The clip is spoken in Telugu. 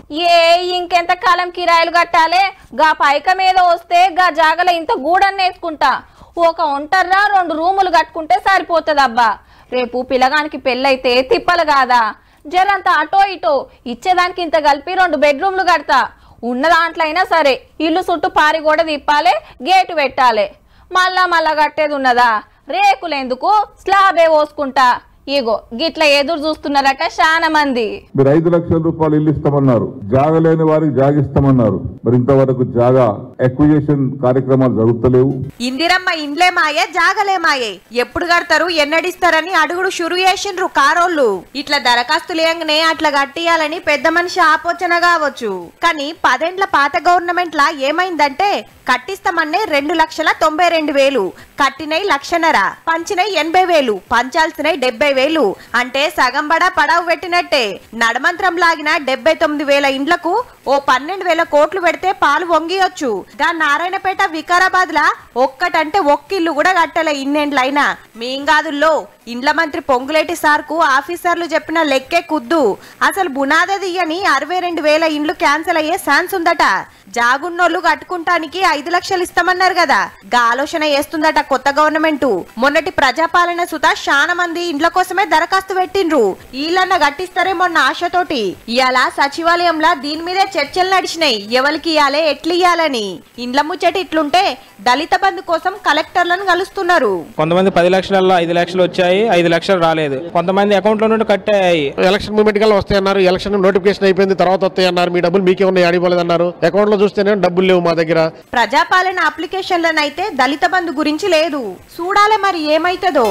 ఇంకెంత కాలం కిరాయిలు కట్టాలే? గా పైక మీద వస్తే గా జాగల ఇంత గూడన్న వేసుకుంటా. ఒక ఒంటర్రా 2 రూములు కట్టుకుంటే సరిపోతుందబ్బా. రేపు పిల్లగానికి పెళ్ళైతే తిప్పలు కాదా? జరంత అటో ఇటో ఇచ్చేదానికి ఇంత కలిపి 2 బెడ్రూమ్లు కడతా. ఉన్న దాంట్లో అయినా సరే ఇల్లు చుట్టూ పారి కూడా తిప్పాలే, గేటు పెట్టాలి. మళ్ళా కట్టేది ఉన్నదా? రేకులెందుకు, స్లాబే పోసుకుంటా. ఇగో గిట్లా ఎదురు చూస్తున్నారట చాలా మంది. మీరు 5 లక్షల రూపాయలు ఇల్లు ఇస్తామన్నారు, జాగా లేని వారికి జాగిస్తామన్నారు. మరి ఇంతవరకు జాగా ఎక్విజిషన్ కార్యక్రమాలు జరుగుతలేవు. ఇందిరమ్మ ఇండ్లే మాయే, జాగలే మాయే. ఎప్పుడు కడతారు, ఎన్నడిస్తారని అడుగుడు షురు చేసిండ్రు కారోళ్ళు. ఇట్లా దరఖాస్తులేంగనే అట్లా కట్టియాలని పెద్ద మనిషి ఆపోచన కావచ్చు. కానీ 10 ఏండ్ల పాత గవర్నమెంట్ లా ఏమైందంటే కట్టిస్తామన్నే 2,92,000, కట్టినై 1,00,000, పంచినై 80,000, పంచాల్సినై 70,000. అంటే సగం బడా పడావు పెట్టినట్టే. నడమంత్రం లాగిన 79,000 ఇండ్లకు ఓ 12,000 కోట్లు పెడితే పాలు వంగియొచ్చు. గా నారాయణపేట వికారాబాద్ లా ఒక్కటంటే ఒక్కిల్లు కూడా కట్టలే ఇన్నేండ్లైనా. మీంగాదుల్లో ఇండ్ల మంత్రి పొంగులేటి సార్కు ఆఫీసర్లు చెప్పిన లెక్కే కుద్దు. అసలు బునాది దియ్యని 62,000 ఇండ్లు క్యాన్సిల్ అయ్యే ఛాన్స్ ఉందట. జాగున్నోళ్లు కట్టుకుంటానికి 5 లక్షలు ఇస్తామన్నారు కదా. గా ఆలోచన చేస్తుందట కొత్త గవర్నమెంట్. మొన్నటి ప్రజాపాలన సుత చాలా మంది ఇండ్ల కోసమే దరఖాస్తు పెట్టిండ్రు. ఈళ్ళన్న గట్టిస్తారేమోన్న ఆశతోటి. ఇయాల సచివాలయంలో దీని మీదే చర్చలు నడిచినాయి. ఎవరికి ఇయ్యాలే, ఎట్లియ్యాలని. ఇండ్ల ముచ్చటి ఇట్లుంటే దళిత బంధు కోసం కలెక్టర్లను కలుస్తున్నారు. కొంతమంది 10 లక్షలలో 5 లక్షలు వచ్చాయి, 5 లక్షలు రాలేదు. కొంతమంది అకౌంట్ లో నుండి కట్టాయి. ఎలక్షన్ మూమెంట్ కల్లా వస్తాయన్నారు, ఎలక్షన్ నోటిఫికేషన్ అయిపోయింది, తర్వాత వస్తాయన్నారు. మీ డబ్బులు మీకే ఉన్నాయి, అడిపోలేదన్నారు. అకౌంట్ లో చూస్తేనే డబ్బులు లేవు మా దగ్గర. ప్రజాపాలన అప్లికేషన్లనైతే దళిత బంధు గురించి లేదు. చూడాలే మరి ఏమైతుందో.